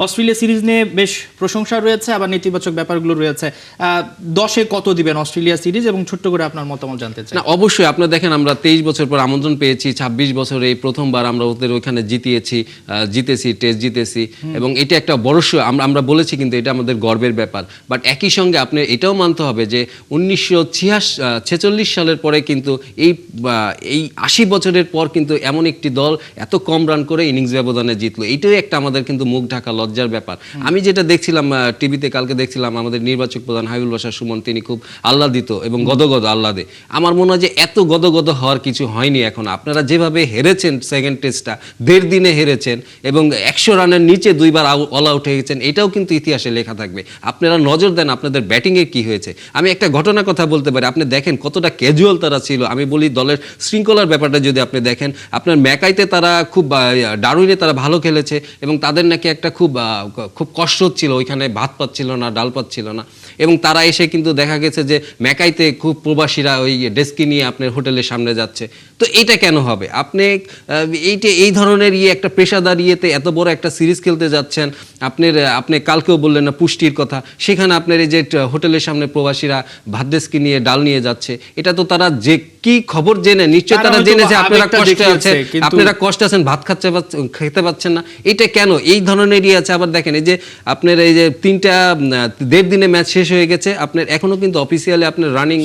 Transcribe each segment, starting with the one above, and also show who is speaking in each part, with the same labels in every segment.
Speaker 1: Australia series নিয়ে বেশ প্রশংসা রয়েছে, আবার নেতিবাচক ব্যাপারগুলো রয়েছে। 10-এ কত দিবেন অস্ট্রেলিয়া সিরিজ, এবং ছোট্ট করে আপনার মতামত জানতে চাই।
Speaker 2: না, অবশ্যই আপনি দেখেন, আমরা 23 বছর পর আমন্ত্রণ পেয়েছি, 26 বছরে এই প্রথমবার আমরা ওদের ওইখানে জিতেছি, টেস্ট জিতেছি, এবং এটা একটা বড় আমরা বলেছি, কিন্তু এটা আমাদের গর্বের ব্যাপার। বাট একই সঙ্গে আপনি এটাও মানতে হবে যে 1946 সালের পরে কিন্তু এই 80 বছরের পর কিন্তু এমন একটি দল এত কম রান করে ইনিংস ব্যবধানে জিতলো, এইটাই একটা আমাদের কিন্তু মুখ ঢাকা লজ্জার ব্যাপার। আমি যেটা দেখছিলাম টিভিতে, কালকে দেখছিলাম আমাদের নির্বাচক প্রধান হাবিবুল বাশার সুমন, তিনি খুব আহ্লাদিত এবং গদগদ আহ্লাদে। আমার মনে হয় যে এত গদগদ হওয়ার কিছু হয়নি এখন। আপনারা যেভাবে হেরেছেন সেকেন্ড টেস্টটা, 1.5 দিনে হেরেছেন এবং 100 রানের নিচে 2বার অল আউট হয়ে গেছেন, এটাও কিন্তু ইতিহাসে লেখা থাকবে। আপনারা নজর দেন আপনাদের ব্যাটিংয়ে কি হয়েছে। আমি একটা ঘটনার কথা বলতে পারি, আপনি দেখেন কতটা ক্যাজুয়াল তারা ছিল। আমি বলি দলের শৃঙ্খলার ব্যাপারটা যদি আপনি দেখেন, আপনার ম্যাকাইতে তারা খুব, ডারউইনে তারা ভালো খেলেছে এবং তাদের নাকি একটা খুব কষ্ট হচ্ছিল, ওইখানে ভাত পাচ্ছিল না, ডাল পাচ্ছিল না, এবং তারা এসে কিন্তু দেখা গেছে যে ম্যাকাইতে খুব প্রবাসীরা ওই ডেস্কি নিয়ে আপনার হোটেলের সামনে যাচ্ছে। তো এটা কেন হবে? আপনি এই ধরনের একটা পেশাদার এত বড় একটা সিরিজ খেলতে যাচ্ছেন, আপনি কালকেও বললেন না পুষ্টির কথা, সেখানে আপনার এই যে হোটেলের সামনে প্রবাসীরা ভাত ডেস্কি নিয়ে ডাল নিয়ে যাচ্ছে, এটা তো তারা যে কি খবর জেনে নিশ্চয়ই তারা জেনেছে আপনারা কষ্টে আছেন, ভাত খেতে পাচ্ছেন না। এটা কেন এই ধরনের আছে? আবার দেখেন এই যে আপনার এই যে 1.5 দিনে ম্যাচ শেষ হয়ে গেছে, আপনার এখনো কিন্তু অফিসিয়ালি আপনার রানিং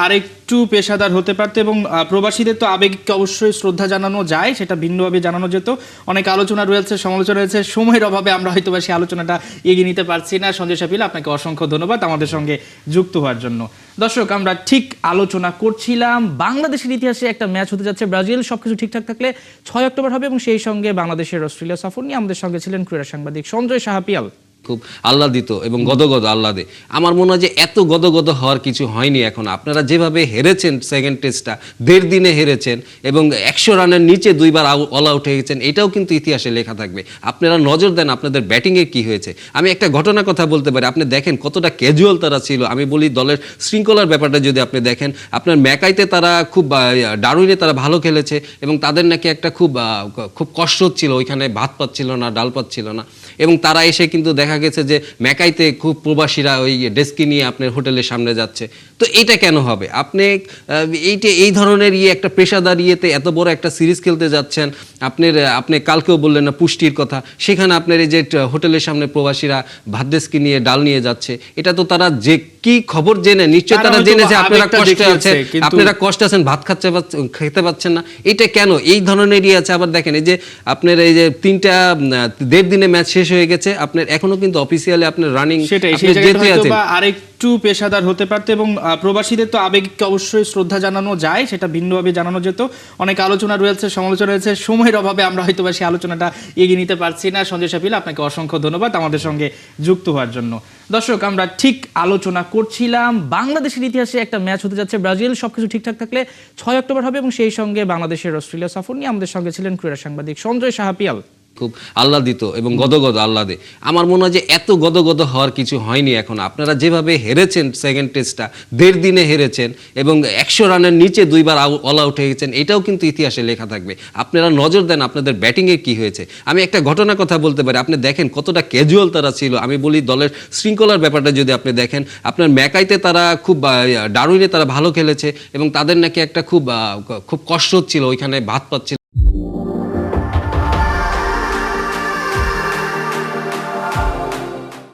Speaker 1: আরেকটু পেশাদার হতে পারতো, এবং প্রবাসীদের তো আবেগকে অবশ্যই শ্রদ্ধা জানানো যায়, সেটা ভিন্নভাবে জানানো যেত। অনেক আলোচনা রয়েছে, সমালোচনা রয়েছে, সময়ের অভাবে আমরা হয়তো বা সেই আলোচনাটা এগিয়ে নিতে পারছি না। সঞ্জয় সাপিল, আপনাকে অসংখ্য ধন্যবাদ আমাদের সঙ্গে যুক্ত হওয়ার জন্য। দর্শক, আমরা ঠিক আলোচনা করছিলাম বাংলাদেশের ইতিহাসে একটা ম্যাচ হতে যাচ্ছে ব্রাজিল, সবকিছু ঠিকঠাক থাকলে 6 অক্টোবর হবে, এবং সেই সঙ্গে বাংলাদেশের অস্ট্রেলিয়া সফর নিয়ে আমাদের সঙ্গে ছিলেন ক্রীড়া সাংবাদিক সঞ্জয় সাহাপিয়াল।
Speaker 2: খুব আহ্লাদিত এবং গদগদ আহ্লাদে। আমার মনে হয় যে এত গদগদ হওয়ার কিছু হয়নি এখন। আপনারা যেভাবে হেরেছেন সেকেন্ড টেস্টটা, 1.5 দিনে হেরেছেন এবং 100 রানের নিচে 2বার অল আউট হয়ে গেছেন, এটাও কিন্তু ইতিহাসে লেখা থাকবে। আপনারা নজর দেন আপনাদের ব্যাটিংয়ে কি হয়েছে। আমি একটা ঘটনার কথা বলতে পারি, আপনি দেখেন কতটা ক্যাজুয়াল তারা ছিল। আমি বলি দলের শৃঙ্খলার ব্যাপারটা যদি আপনি দেখেন, আপনার ম্যাকাইতে তারা খুব, ডারউইনে তারা ভালো খেলেছে এবং তাদের নাকি একটা খুব কষ্ট হচ্ছিল, ওইখানে ভাত পাচ্ছিল না, ডাল পাচ্ছিল না, এবং তারা এসে কিন্তু দেখা গেছে যে ম্যাকাইতে খুব প্রবাসীরা ওই ডেস্কি নিয়ে আপনার হোটেলের সামনে যাচ্ছে। তো এটা কেন হবে? আপনি এই ধরনের একটা পেশাদার এত বড় একটা সিরিজ খেলতে যাচ্ছেন, আপনি কালকেও বললেন না পুষ্টির কথা, সেখানে আপনার এই যে হোটেলের সামনে প্রবাসীরা ভাত ডেস্কি নিয়ে ডাল নিয়ে যাচ্ছে, এটা তো তারা যে কি খবর জেনে নিশ্চয়ই তারা জেনেছে আপনারা কষ্টে আছেন, ভাত খেতে পাচ্ছেন না। এটা কেন এই ধরনের আছে? আবার দেখেন এই যে আপনার এই যে 1.5 দিনে ম্যাচ শেষ হয়ে গেছে, আপনার এখনো কিন্তু অফিসিয়ালি আপনার রানিং,
Speaker 1: আরেকটু পেশাদার হতে পারতো, এবং প্রবাসীদের তো আবেগকে অবশ্যই শ্রদ্ধা জানানো যায়, সেটা ভিন্নভাবে জানানো যেত। অনেক আলোচনা রয়েছে, সমালোচনা রয়েছে, সময়ের অভাবে আমরা হয়তো বা সেই আলোচনাটা এগিয়ে নিতে পারছি না। সঞ্জয় সাপিল, আপনাকে অসংখ্য ধন্যবাদ আমাদের সঙ্গে যুক্ত হওয়ার জন্য। দর্শক, আমরা ঠিক আলোচনা করছিলাম বাংলাদেশের ইতিহাসে একটা ম্যাচ হতে যাচ্ছে ব্রাজিল, সবকিছু ঠিকঠাক থাকলে 6 অক্টোবর হবে, এবং সেই সঙ্গে বাংলাদেশের অস্ট্রেলিয়া সফর নিয়ে আমাদের সঙ্গে ছিলেন ক্রীড়া সাংবাদিক সঞ্জয় সাহাপিয়াল।
Speaker 2: খুব আহ্লাদিত এবং গদগদ আহ্লাদে। আমার মনে হয় যে এত গদগদ হওয়ার কিছু হয়নি এখন। আপনারা যেভাবে হেরেছেন সেকেন্ড টেস্টটা, 1.5 দিনে হেরেছেন এবং 100 রানের নিচে 2বার অল আউট হয়ে গেছেন, এটাও কিন্তু ইতিহাসে লেখা থাকবে। আপনারা নজর দেন আপনাদের ব্যাটিংয়ে কি হয়েছে। আমি একটা ঘটনার কথা বলতে পারি, আপনি দেখেন কতটা ক্যাজুয়াল তারা ছিল। আমি বলি দলের শৃঙ্খলার ব্যাপারটা যদি আপনি দেখেন, আপনার ম্যাকাইতে তারা খুব, ডারউইনে তারা ভালো খেলেছে এবং তাদের নাকি একটা খুব কষ্ট হচ্ছিল, ওইখানে ভাত পাচ্ছিল।